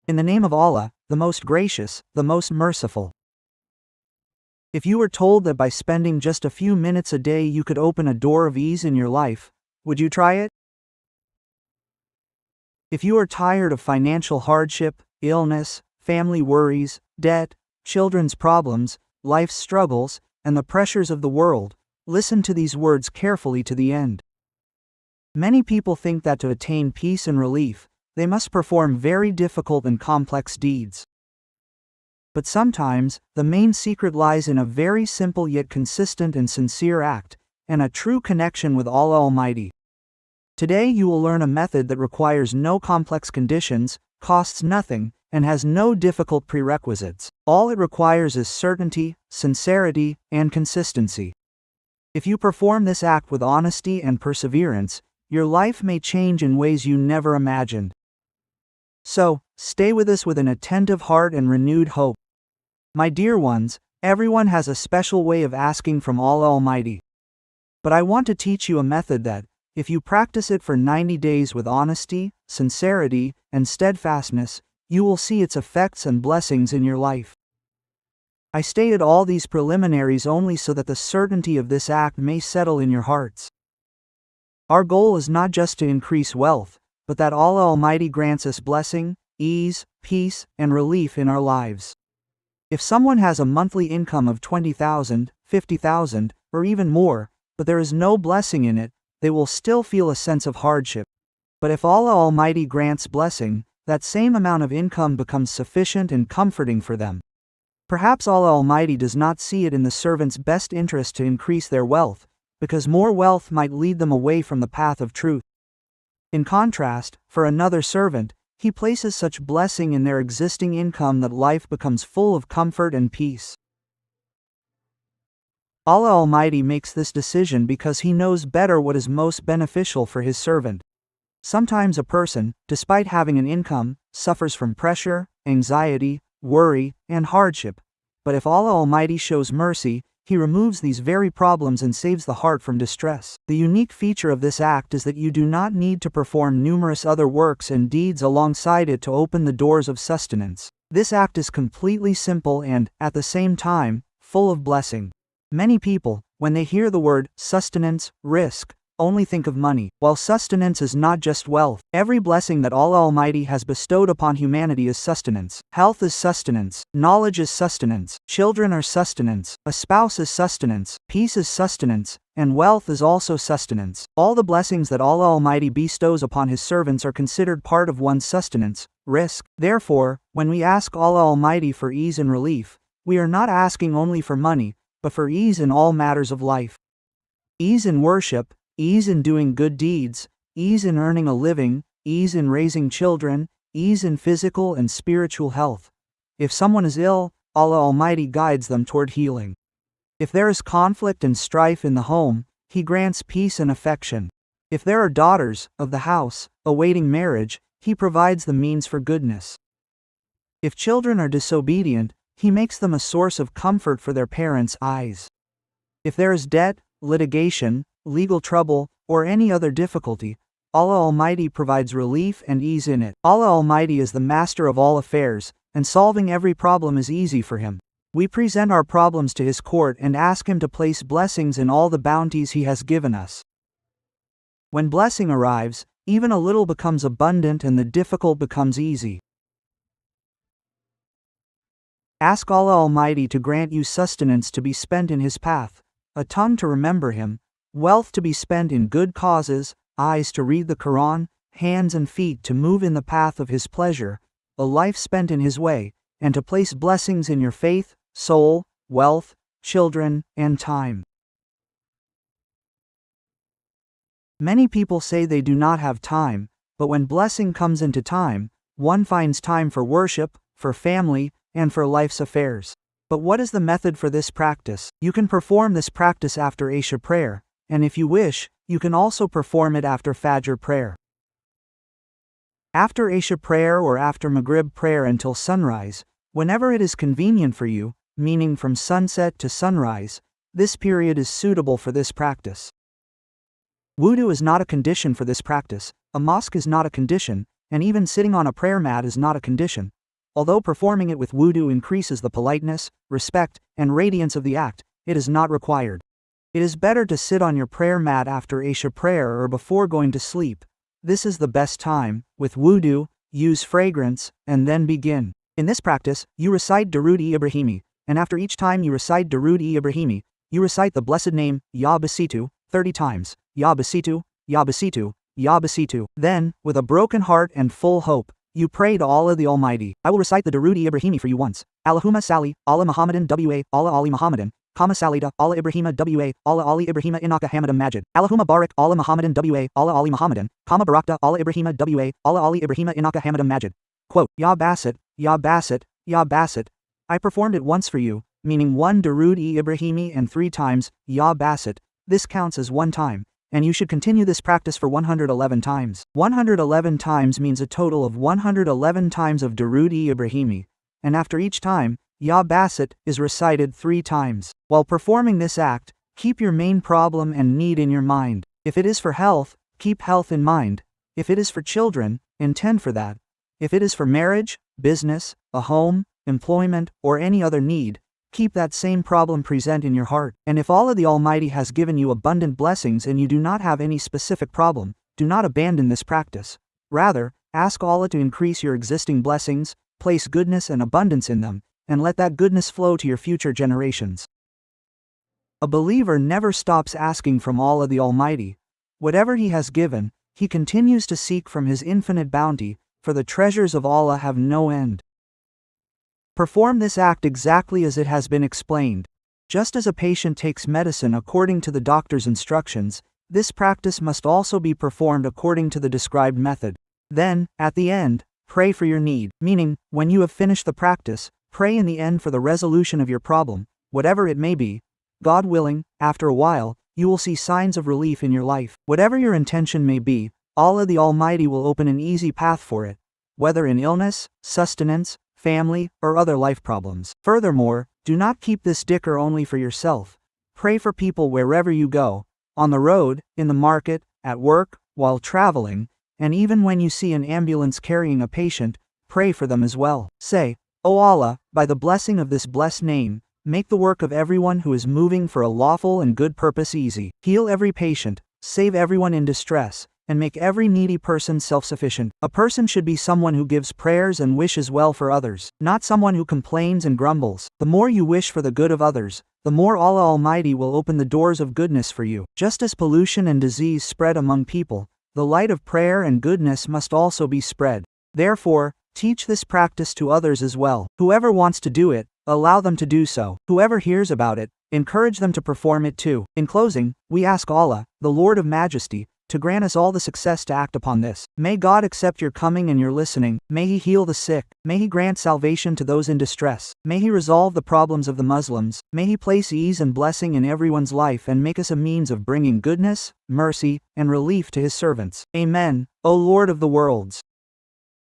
In the name of Allah, the most gracious, the most merciful. If you were told that by spending just a few minutes a day you could open a door of ease in your life, would you try it? If you are tired of financial hardship, illness, family worries, debt, children's problems, life's struggles, and the pressures of the world, listen to these words carefully to the end. Many people think that to attain peace and relief, they must perform very difficult and complex deeds. But sometimes, the main secret lies in a very simple yet consistent and sincere act, and a true connection with Allah Almighty. Today you will learn a method that requires no complex conditions, costs nothing, and has no difficult prerequisites. All it requires is certainty, sincerity, and consistency. If you perform this act with honesty and perseverance, your life may change in ways you never imagined. So, stay with us with an attentive heart and renewed hope. My dear ones, everyone has a special way of asking from Allah Almighty. But I want to teach you a method that, if you practice it for 90 days with honesty, sincerity, and steadfastness, you will see its effects and blessings in your life. I stated all these preliminaries only so that the certainty of this act may settle in your hearts. Our goal is not just to increase wealth, but that Allah Almighty grants us blessing, ease, peace, and relief in our lives. If someone has a monthly income of 20,000, 50,000, or even more, but there is no blessing in it, they will still feel a sense of hardship. But if Allah Almighty grants blessing, that same amount of income becomes sufficient and comforting for them. Perhaps Allah Almighty does not see it in the servant's best interest to increase their wealth, because more wealth might lead them away from the path of truth. In contrast, for another servant, He places such blessing in their existing income that life becomes full of comfort and peace. Allah Almighty makes this decision because He knows better what is most beneficial for His servant. Sometimes a person, despite having an income, suffers from pressure, anxiety, worry, and hardship. But if Allah Almighty shows mercy, He removes these very problems and saves the heart from distress. The unique feature of this act is that you do not need to perform numerous other works and deeds alongside it to open the doors of sustenance. This act is completely simple and, at the same time, full of blessing. Many people, when they hear the word sustenance, rizq, only think of money. While sustenance is not just wealth, every blessing that Allah Almighty has bestowed upon humanity is sustenance. Health is sustenance, knowledge is sustenance, children are sustenance, a spouse is sustenance, peace is sustenance, and wealth is also sustenance. All the blessings that Allah Almighty bestows upon His servants are considered part of one's sustenance, rizq. Therefore, when we ask Allah Almighty for ease and relief, we are not asking only for money, but for ease in all matters of life. Ease in worship, ease in doing good deeds, ease in earning a living, ease in raising children, ease in physical and spiritual health. If someone is ill, Allah Almighty guides them toward healing. If there is conflict and strife in the home, He grants peace and affection. If there are daughters of the house awaiting marriage, He provides the means for goodness. If children are disobedient, He makes them a source of comfort for their parents' eyes. If there is debt, litigation, legal trouble, or any other difficulty, Allah Almighty provides relief and ease in it. Allah Almighty is the master of all affairs, and solving every problem is easy for Him. We present our problems to His court and ask Him to place blessings in all the bounties He has given us. When blessing arrives, even a little becomes abundant and the difficult becomes easy. Ask Allah Almighty to grant you sustenance to be spent in His path, a tongue to remember Him, wealth to be spent in good causes, eyes to read the Quran, hands and feet to move in the path of His pleasure, a life spent in His way, and to place blessings in your faith, soul, wealth, children, and time. Many people say they do not have time, but when blessing comes into time, one finds time for worship, for family, and for life's affairs. But what is the method for this practice? You can perform this practice after Isha prayer, and if you wish, you can also perform it after Fajr prayer. After Isha prayer or after Maghrib prayer until sunrise, whenever it is convenient for you, meaning from sunset to sunrise, this period is suitable for this practice. Wudu is not a condition for this practice, a mosque is not a condition, and even sitting on a prayer mat is not a condition. Although performing it with wudu increases the politeness, respect, and radiance of the act, it is not required. It is better to sit on your prayer mat after Isha prayer or before going to sleep. This is the best time. With wudu, use fragrance, and then begin. In this practice, you recite Durud-e-Ibrahimi, and after each time you recite Durud-e-Ibrahimi, you recite the blessed name, Ya Basitu, 30 times, Ya Basitu, Ya Basitu, Ya Basitu. Then, with a broken heart and full hope, you pray to Allah the Almighty. I will recite the Durud-e-Ibrahimi for you once. Allahumma salli, Allah Muhammadan wa, Allah Ali Muhammadan, Kama salida, Allah Ibrahima wa, Allah Ali Ibrahima innaka Hamidum Majid. Allahumma barak, Allah Muhammadan wa, Allah Ali Muhammadan, Kama barakta, Allah Ibrahima wa, Allah Ali Ibrahima innaka Hamidum Majid. Quote, Ya Basit, Ya Basit, Ya Basit. I performed it once for you, meaning 1 Durud-e-Ibrahimi and 3 times, Ya Basit. This counts as 1 time, and you should continue this practice for 111 times. 111 times means a total of 111 times of Durud-e-Ibrahimi, and after each time, Ya Basit is recited 3 times. While performing this act, keep your main problem and need in your mind. If it is for health, keep health in mind. If it is for children, intend for that. If it is for marriage, business, a home, employment, or any other need, keep that same problem present in your heart. And if Allah the Almighty has given you abundant blessings and you do not have any specific problem, do not abandon this practice. Rather, ask Allah to increase your existing blessings, place goodness and abundance in them, and let that goodness flow to your future generations. A believer never stops asking from Allah the Almighty. Whatever he has given, he continues to seek from His infinite bounty, for the treasures of Allah have no end. Perform this act exactly as it has been explained. Just as a patient takes medicine according to the doctor's instructions, this practice must also be performed according to the described method. Then, at the end, pray for your need, meaning, when you have finished the practice, pray in the end for the resolution of your problem, whatever it may be. God willing, after a while, you will see signs of relief in your life. Whatever your intention may be, Allah the Almighty will open an easy path for it, whether in illness, sustenance, family, or other life problems. Furthermore, do not keep this dhikr only for yourself. Pray for people wherever you go, on the road, in the market, at work, while traveling, and even when you see an ambulance carrying a patient, pray for them as well. Say, O Allah, by the blessing of this blessed name, make the work of everyone who is moving for a lawful and good purpose easy. Heal every patient, save everyone in distress, and make every needy person self-sufficient. A person should be someone who gives prayers and wishes well for others, not someone who complains and grumbles. The more you wish for the good of others, the more Allah Almighty will open the doors of goodness for you. Just as pollution and disease spread among people, the light of prayer and goodness must also be spread. Therefore, teach this practice to others as well. Whoever wants to do it, allow them to do so. Whoever hears about it, encourage them to perform it too. In closing, we ask Allah, the Lord of Majesty, to grant us all the success to act upon this. May God accept your coming and your listening. May He heal the sick. May He grant salvation to those in distress. May He resolve the problems of the Muslims. May He place ease and blessing in everyone's life and make us a means of bringing goodness, mercy, and relief to His servants. Amen, O Lord of the worlds.